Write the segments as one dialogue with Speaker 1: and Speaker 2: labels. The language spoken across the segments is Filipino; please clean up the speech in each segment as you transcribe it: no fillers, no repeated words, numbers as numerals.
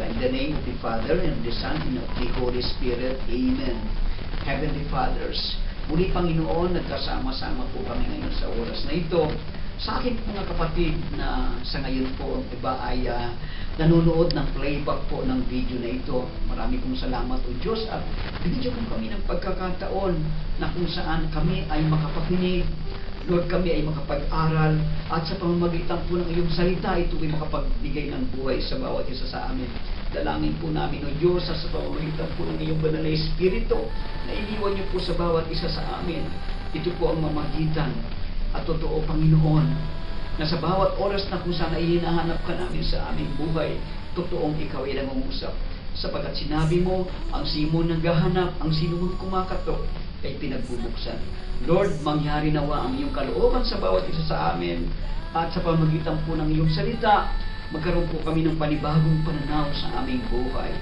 Speaker 1: Hallelujah. In the name of the Father, and of the Son, and of the Holy Spirit. Amen. Heavenly Fathers, muli Panginoon, nagkasama-sama po kami ngayon sa oras na ito. Sa akin po mga kapatid na sa ngayon po, ang iba ay nanonood ng playback po ng video na ito. Marami pong salamat o Diyos at binigyan po kami ng pagkakataon na kung saan kami ay makapakinig. Lord, kami ay makapag-aral at sa pamamagitan po ng iyong salita, ito ay makapagbigay ng buhay sa bawat isa sa amin. Dalangin po namin, O Diyos, sa pamamagitan po ng iyong banal na Espiritu na iniwan niyo po sa bawat isa sa amin. Ito po ang mamagitan at totoo, Panginoon, na sa bawat oras na kung saan ay hinahanap ka namin sa aming buhay, totoong ikaw ay nangungusap. Sapagkat sinabi mo, ang sino naghahanap, ang sino kumakatok, ay pinagbubuksan. Lord, mangyari nawa ang iyong kalooban sa bawat isa sa amin at sa pamagitan po ng iyong salita, magkaroon po kami ng panibagong pananaw sa aming buhay.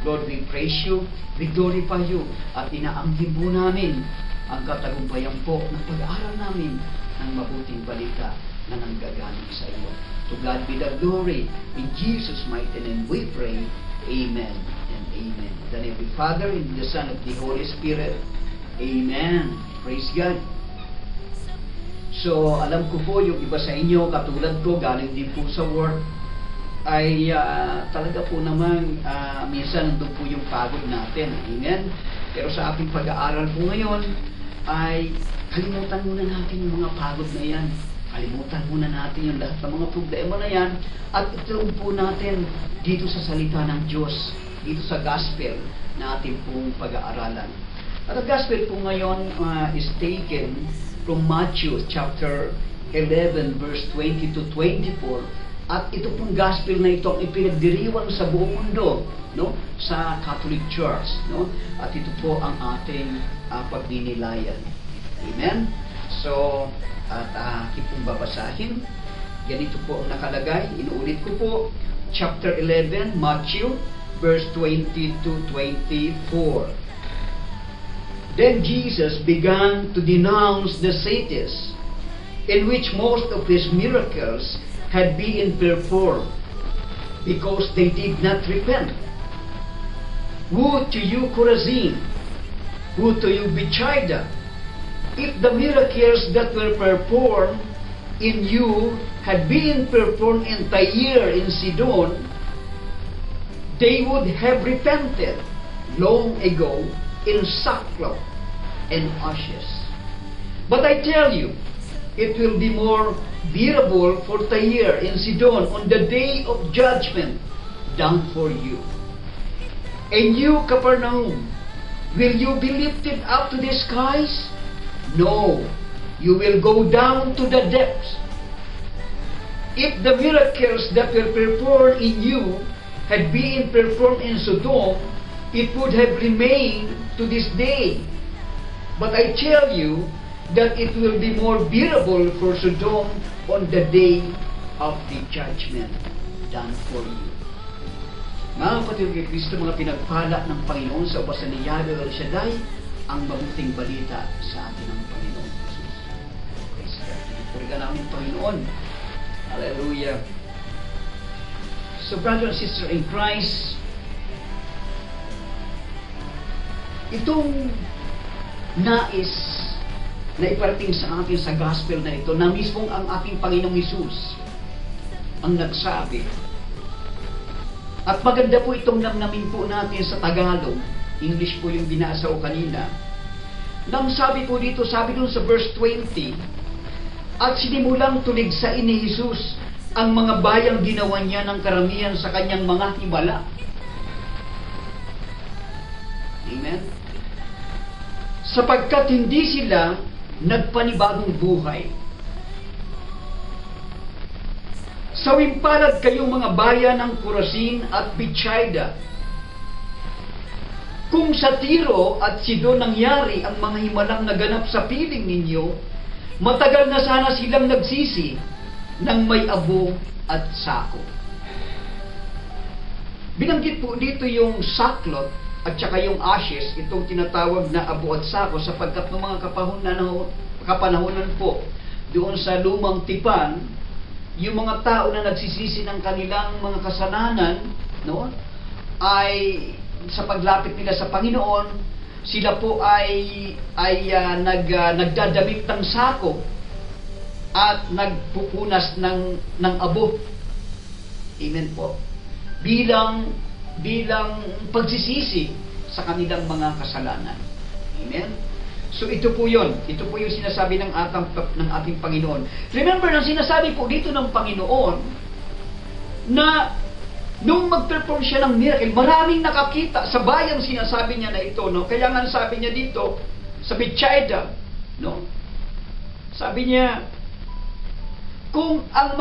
Speaker 1: Lord, we praise you, we glorify you, at inaangkin po namin ang katagumpayan po ng pag-aaral namin ng mabuting balita na nanggagaling sa iyo. To God be the glory. In Jesus' mighty name we pray. Amen and amen. In the name of the Father, and the Son, and the Holy Spirit. Amen. Praise God. So, alam ko po, yung iba sa inyo, katulad ko, galing din po sa work, ay talaga po naman, minsan nandun po yung pagod natin. Amen. Pero sa aking pag-aaral po ngayon, ay kalimutan muna natin yung mga pagod na yan. Kalimutan muna natin yung lahat ng mga problema na yan at ituloy po natin dito sa salita ng Diyos, dito sa gospel na ating pong pag-aaralan. At ang gospel po ngayon is taken from Matthew chapter 11 verse 20 to 24. At ito pong gospel na ito ang ipinagdiriwang sa buong mundo, no, sa Catholic Church, no? At ito po ang ating pagdinilayan. Amen. So, at aking pong babasahin. Ganito po ang nakalagay. Inuulit ko po, chapter 11, Matthew, verse 20 to 24. Then Jesus began to denounce the cities in which most of his miracles had been performed, because they did not repent. Woe to you, Chorazin! Woe to you, Bethsaida! If the miracles that were performed in you had been performed in Tyre and Sidon, they would have repented long ago in sackcloth and ashes. But I tell you, it will be more bearable for Tyre and Sidon on the day of judgment than for you. And you, Capernaum, will you be lifted up to the skies? No, you will go down to the depths. If the miracles that were performed in you had been performed in Sodom, it would have remained to this day. But I tell you that it will be more bearable for Sodom on the day of the judgment than for you. Mga kapatid kay Kristo, mga pinagpala ng Panginoon sa upasan ni Yahweh El Shaddai, ang mabuting balita sa atin ng Panginoon Jesus. Praise God. Pinipurigan namin Panginoon. Hallelujah. So, brother and sister in Christ, itong nais na iparating sa atin sa gospel na ito, na mismong ang ating Panginoong Jesus ang nagsabi. At maganda po itong namnamin po natin sa Tagalog. English po yung binasa ko kanina. Nang sabi po dito, sabi dun sa verse 20, at sinimulang tuligsain ni Jesus ang mga bayang ginawa niya ng karamihan sa kanyang mga himala. Amen? Sapagkat hindi sila nagpanibagong buhay. Sawimpalad kayong mga bayan ng Chorazin at Bethsaida. Kung sa Tiro at Sidon nangyari ang mga himalang naganap sa piling ninyo, matagal na sana silang nagsisi ng may abo at sako. Binanggit po dito yung sackcloth at saka yung ashes, itong tinatawag na abo at sako, sapagkat ng mga kapanahonan po doon sa lumang tipan, yung mga tao na nagsisisi ng kanilang mga kasalanan, no, ay sa paglapit nila sa Panginoon, sila po ay nagdadamit ng sako at nagpupunas ng abo. Amen po. Bilang pagsisisi sa kanilang mga kasalanan. Amen. So ito po 'yon. Ito po yung sinasabi ng ating Panginoon. Remember, ang sinasabi po dito ng Panginoon na nung mag-perform siya ng miracle, maraming nakakita sa bayang sinasabi niya na ito, no? Kaya nga sabi niya dito sa Bethsaida, no? Sabi niya, kung ang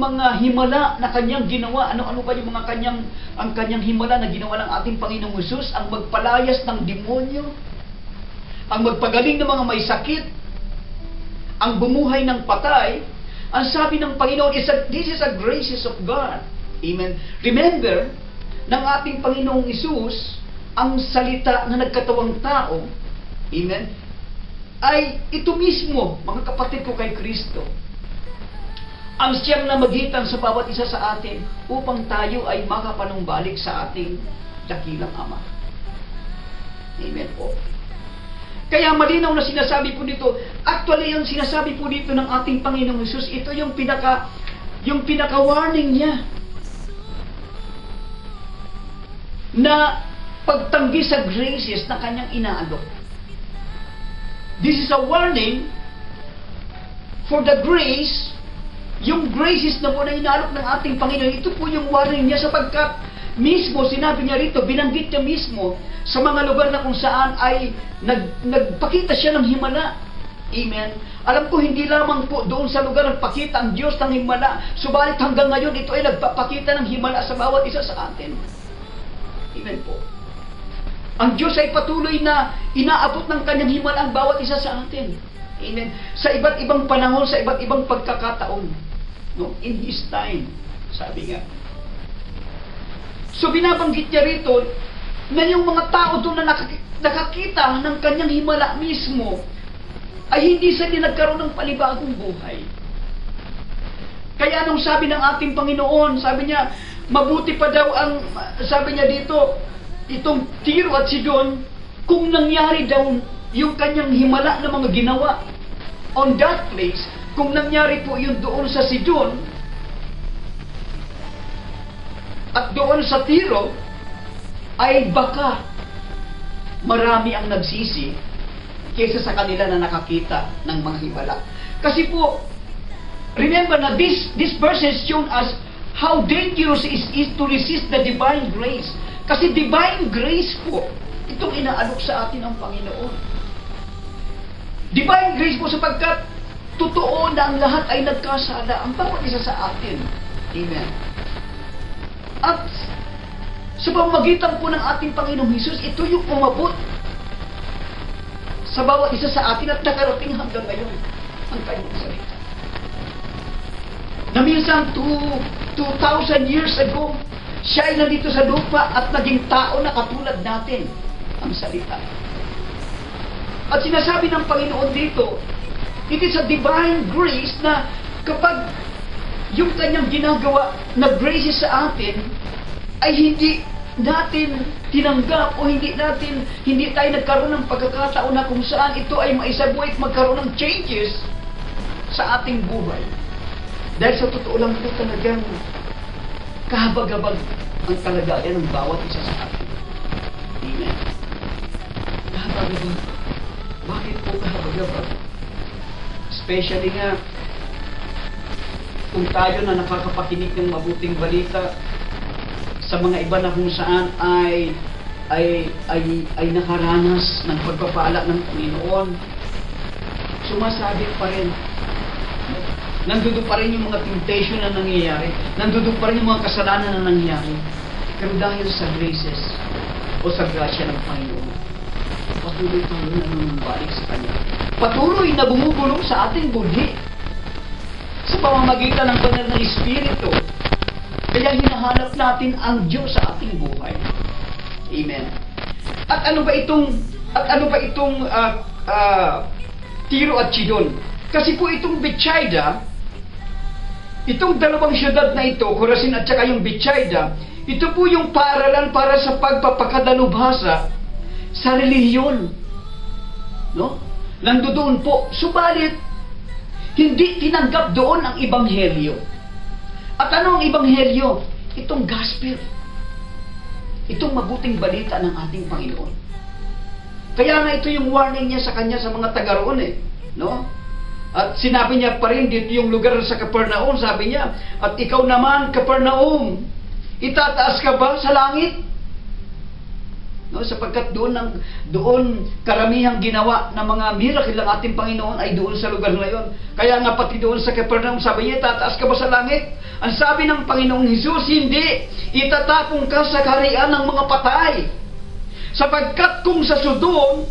Speaker 1: mga himala na kanyang ginawa, ano ba yung mga kanyang himala na ginawa ng ating Panginoong Hesus, ang magpalayas ng demonyo, ang magpagaling ng mga may sakit, ang bumuhay ng patay, ang sabi ng Panginoon, this is a graces of God. Amen. Remember, ng ating Panginoong Hesus, ang salita na nagkatawang tao, amen, ay ito mismo, mga kapatid ko kay Kristo, ang siyang namagitan sa bawat isa sa atin upang tayo ay makapanumbalik sa ating dakilang Ama. Amen po. Kaya malinaw na sinasabi po dito, actually yung sinasabi po dito ng ating Panginoong Hesus, ito yung pinaka-warning niya na pagtanggi sa graces na kanyang inaalok. This is a warning for the grace, yung graces na po na inaalok ng ating Panginoon. Ito po yung warning niya sapagkat mismo, sinabi niya rito, binanggit niya mismo sa mga lugar na kung saan ay nagpakita siya ng himala. Amen. Alam ko hindi lamang po doon sa lugar nagpakita ang Diyos ng himala, subalit hanggang ngayon ito ay nagpapakita ng himala sa bawat isa sa atin. Amen po. Ang Diyos ay patuloy na inaabot ng kanyang himala ang bawat isa sa atin. Amen. Sa iba't ibang panahon, sa iba't ibang pagkakataon. No? In His time, sabi nga. So binabanggit niya rito na yung mga tao doon na nakakita ng kanyang himala mismo ay hindi sila nagkaroon ng panibagong buhay. Kaya nung sabi ng ating Panginoon, sabi niya, mabuti pa daw ang, sabi niya dito, itong Tiro at Sidon, kung nangyari daw yung kanyang himala na mga ginawa on that place, kung nangyari po yun doon sa Sidon at doon sa Tiro, ay baka marami ang nagsisi kaysa sa kanila na nakakita ng mga himala. Kasi po, remember na this verse has shown us how dangerous it is to resist the divine grace. Kasi divine grace po, itong inaalok sa atin ng Panginoon. Divine grace po sapagkat totoo na ang lahat ay nagkasala, ang bawat isa sa atin. Amen. At sa pamamagitan po ng ating Panginoong Hesus, ito yung umabot sa bawat isa sa atin at nakarating hanggang ngayon ang kanyang salita. Na minsan 2,000 years ago, siya ay nandito sa lupa at naging tao na katulad natin ang salita. At sinasabi ng Panginoon dito, it is a divine grace na kapag yung kanyang ginagawa na graces sa atin ay hindi natin tinanggap o hindi tayo nagkaroon ng pagkakataon na kung saan ito ay maisabuhay at magkaroon ng changes sa ating buhay. Dahil sa totoo lang po talagang kahabag-habag ang kalagayan ng bawat isa sa atin. Amen. Kahabag-habag. Bakit po kahabag-habag? Especially nga, kung tayo na nakakapakinig ng mabuting balita sa mga iba na kung saan ay nakaranas ng pagpapala ng Panginoon, sumasabi pa rin, nandoon pa rin yung mga temptation na nangyayari, nandoon pa rin yung mga kasalanan na nangyayari. Pero dahil sa graces o sa grasya ng Panginoon, patuloy tayo na nanunubalik sa Kanya. Patuloy na bumubulong sa ating budhi sa pamamagitan ng banal na Espiritu. Kaya hinahanap natin ang Diyos sa ating buhay. Amen. At ano ba itong Tiro at Sidon? Kasi po itong Bethsaida, itong dalawang syudad na ito, Corazin at saka yung Bethsaida, Ito po yung paaralan para sa pagpapakadalubhasa sa relihiyon. No? Nandoon po. Subalit, hindi tinanggap doon ang Ebanghelyo. At ano ang Ebanghelyo? Itong gospel. Itong mabuting balita ng ating Panginoon. Kaya nga ito yung warning niya sa kanya sa mga taga roon no? At sinabi niya pa rin dito yung lugar sa Capernaum, sabi niya, at ikaw naman, Capernaum, itataas ka ba sa langit? No, sapagkat doon karamihang ginawa ng mga miracle ng ating Panginoon ay doon sa lugar na yon. Kaya nga pati doon sa Capernaum, sabi niya, tataas ka ba sa langit? Ang sabi ng Panginoong Hesus, hindi. Itatapong ka sa kaharian ng mga patay. Sapagkat kung sa Sodom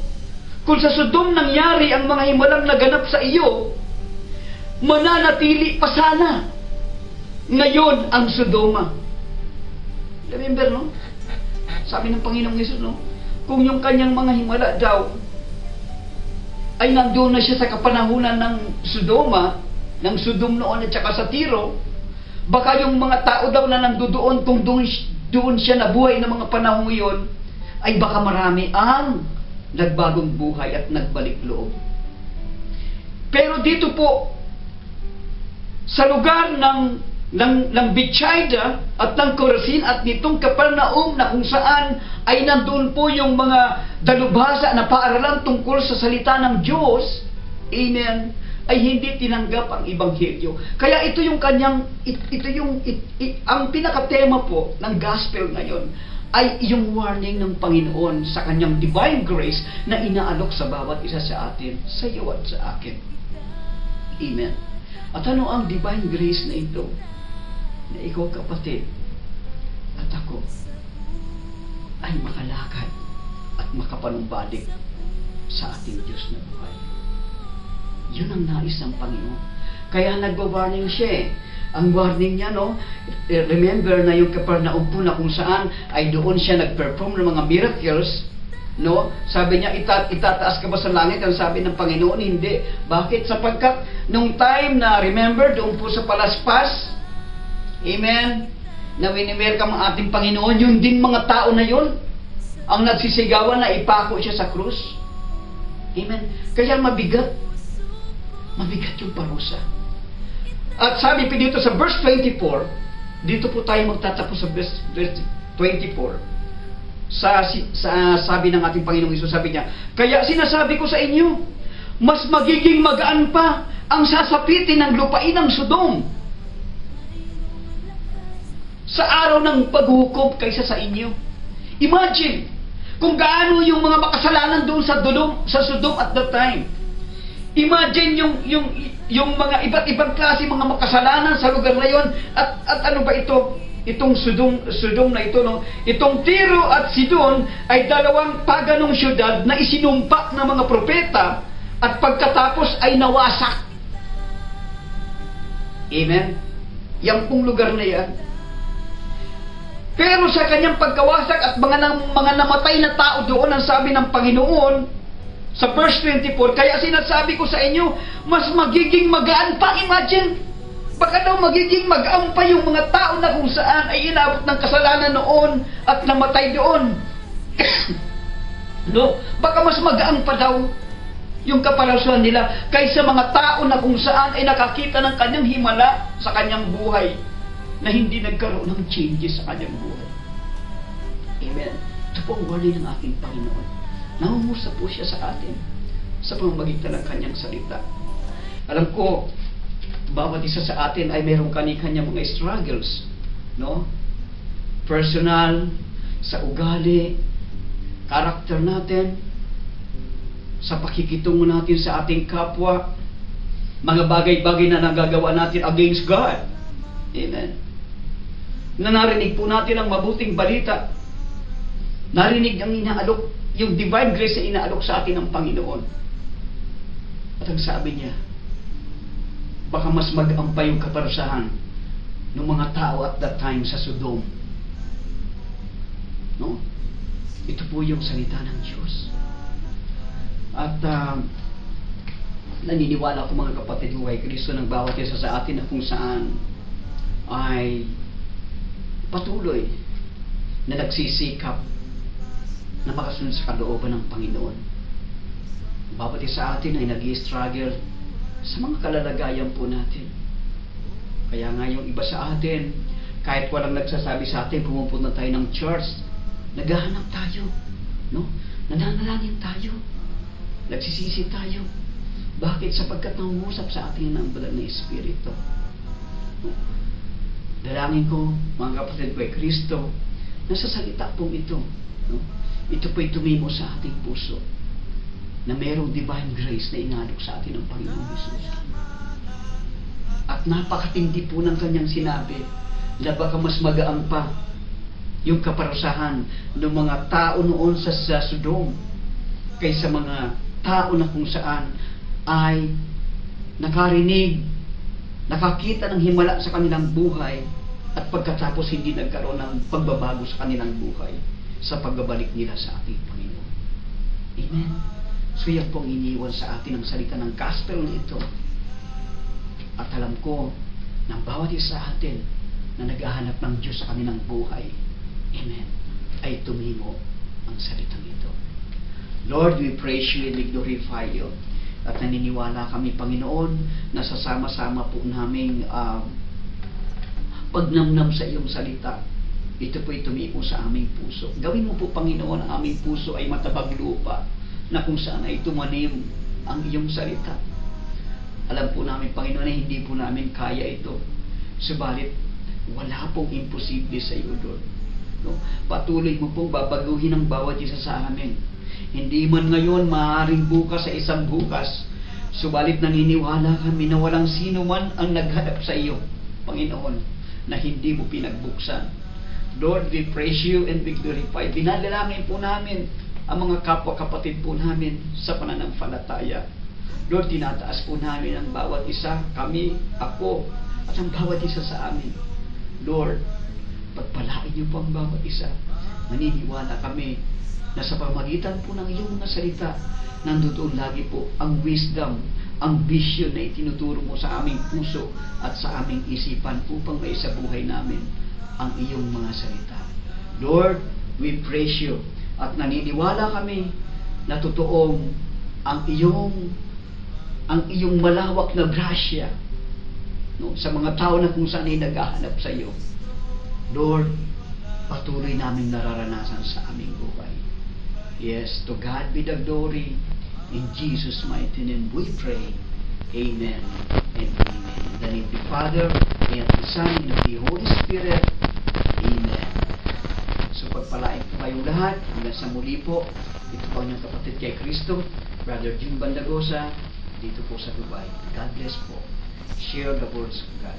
Speaker 1: nangyari ang mga himalang naganap sa iyo, mananatili pa sana ngayon ang Sodoma. Remember, no? Sabi ng Panginoong Hesus, no? Kung yung kanyang mga himala daw ay nandoon na siya sa kapanahunan ng Sodoma, ng Sodom noon at saka sa Tiro, baka yung mga tao daw na nandoon, kung doon siya nabuhay ng mga panahon yun, ay baka marami ang nagbagong buhay at nagbalik loob. Pero dito po, sa lugar ng Bethsaida at ng Chorazin at nitong Capernaum na kung saan ay nandun po yung mga dalubhasa na paaralan tungkol sa salita ng Diyos, amen, ay hindi tinanggap ang Ebanghelyo. Kaya ito yung ang pinakatema po ng gospel ngayon ay yung warning ng Panginoon sa kanyang divine grace na inaalok sa bawat isa sa atin, sa iyo at sa akin. Amen. At ano ang divine grace na ito? Na ikaw, kapatid, at ako ay makalakad at makapanumbalik sa ating Diyos na buhay. Yun ang nais ng Panginoon. Kaya nagwa-warning siya. Ang warning niya, no? Remember na yung Capernaum po na kung saan ay doon siya nag-perform ng mga miracles, no? Sabi niya, itataas ka ba sa langit? Ang sabi ng Panginoon, hindi. Bakit? Sapagkat nung time na, remember, doon po sa palaspas, amen, na wini-welcome ang ating Panginoon, yun din mga tao na yun, ang nagsisigawan na ipako siya sa krus. Amen. Kaya mabigat yung parusa. At sabi pa dito sa verse 24, dito po tayo magtatapos sa verse 24. Sabi ng ating Panginoong Hesus, sabi niya, kaya sinasabi ko sa inyo, mas magiging magaan pa ang sasapitin ng lupain ng Sodom sa araw ng paghukom kaysa sa inyo. Imagine kung gaano yung mga makasalanan doon sa Sodom at that time. Imagine yung mga iba't ibang klase mga makasalanan sa lugar na yon. At ano ba ito? Itong Sodom na ito, no? Itong Tiro at Sidon ay dalawang paganong syudad na isinumpa ng mga propeta at pagkatapos ay nawasak. Amen? Yang pong lugar na yan. Pero sa kanyang pagkawasak at mga namatay na tao doon, ang sabi ng Panginoon, sa verse 24, kaya sinasabi ko sa inyo, mas magiging magaan pa. Imagine, baka daw magiging magaan pa yung mga tao na kung saan ay inabot ng kasalanan noon at namatay doon. No? Baka mas magaan pa daw yung kaparasuhan nila kaysa mga tao na kung saan ay nakakita ng kanyang himala sa kanyang buhay na hindi nagkaroon ng changes sa kanyang buhay. Amen. Ito po ang warning ng ating Panginoon. Nangungusap po siya sa atin sa pamamagitan ng kanyang salita. Alam ko, bawat isa sa atin ay mayroong kani-kanya mga struggles, no? Personal, sa ugali, karakter natin, sa pakikitungo natin sa ating kapwa, mga bagay-bagay na nagagawa natin against God. Amen. Na narinig po natin ang mabuting balita. Narinig ang inaalok, yung divine grace na inaalok sa atin ng Panginoon. At ang sabi niya, baka mas mag-ampay yung kaparusahan ng mga tao at that time sa Sodom. No? Ito po yung salita ng Diyos. At naniniwala ko mga kapatid ko kay Kristo ng bawat isa sa atin na kung saan ay patuloy na nagsisikap na makasunod sa kalooban ng Panginoon. Bawat isa sa atin ay nag-i-struggle sa mga kalalagayan po natin. Kaya nga yung iba sa atin, kahit walang nagsasabi sa atin, pumupunta tayo ng church, naghahanap tayo, no? Nananalangin tayo, nagsisisi tayo. Bakit? Sapagkat nangungusap sa atin ng banal na Espiritu. No? Dalangin ko, mga kapatid ko, ay Kristo, nasa salita pong ito, no? Ito po'y tumimo sa ating puso na mayroong divine grace na inalok sa atin ng Panginoong Jesus. At napakatindi po ng kanyang sinabi na baka mas magaan pa yung kaparusahan ng mga tao noon sa Sodom kaysa mga tao na kung saan ay nakarinig, nakakita ng himala sa kanilang buhay at pagkatapos hindi nagkaroon ng pagbabago sa kanilang buhay sa pagbabalik nila sa ating Panginoon. Amen. So yan pong iniwan sa atin ang salita ng gospel na ito. At alam ko na bawat isa sa atin na naghahanap ng Diyos sa kanilang buhay, amen, ay tumimo ang salitang ito. Lord, we praise you and we glorify you. At naniniwala kami, Panginoon, na sasama-sama po naming pagnamnam sa iyong salita. Ito po'y tumimo sa aming puso. Gawin mo po, Panginoon, ang aming puso ay matabag lupa na kung saan ay tumanim ang iyong salita. Alam po namin, Panginoon, na hindi po namin kaya ito. Subalit, wala pong imposible sa iyo, Lord. No? Patuloy mo pong babaguhin ang bawat isa sa amin. Hindi man ngayon, maaaring bukas sa isang bukas. Subalit naniniwala kami na walang sino man ang naghanap sa iyo, Panginoon, na hindi mo pinagbuksan. Lord, we praise you and we glorify. Dinadalangin po namin ang mga kapwa-kapatid po namin sa pananampalataya. Lord, tinataas po namin ang bawat isa, kami, ako, at ang bawat isa sa amin. Lord, pagpalain niyo po ang bawat isa. Maniniwala kami na sa pamagitan po ng iyong mga salita, nandoon lagi po ang wisdom, ang vision na itinuturo mo sa aming puso at sa aming isipan upang may sa buhay namin ang iyong mga salita. Lord, we praise you at naniniwala kami na totoong ang iyong malawak na grasya, no, sa mga tao na kung saan ay naghahanap sa iyo. Lord, patuloy namin nararanasan sa aming buhay. Yes, to God be the glory. In Jesus' mighty name we pray. Amen and amen. In the name of the Father, and of the Son, and of the Holy Spirit. Amen. So pagpalain po kayong lahat. Hanggang sa muli po, ito po ang kapatid kay Kristo, Brother Jim Bandagosa, dito po sa Dubai. God bless po. Share the words of God.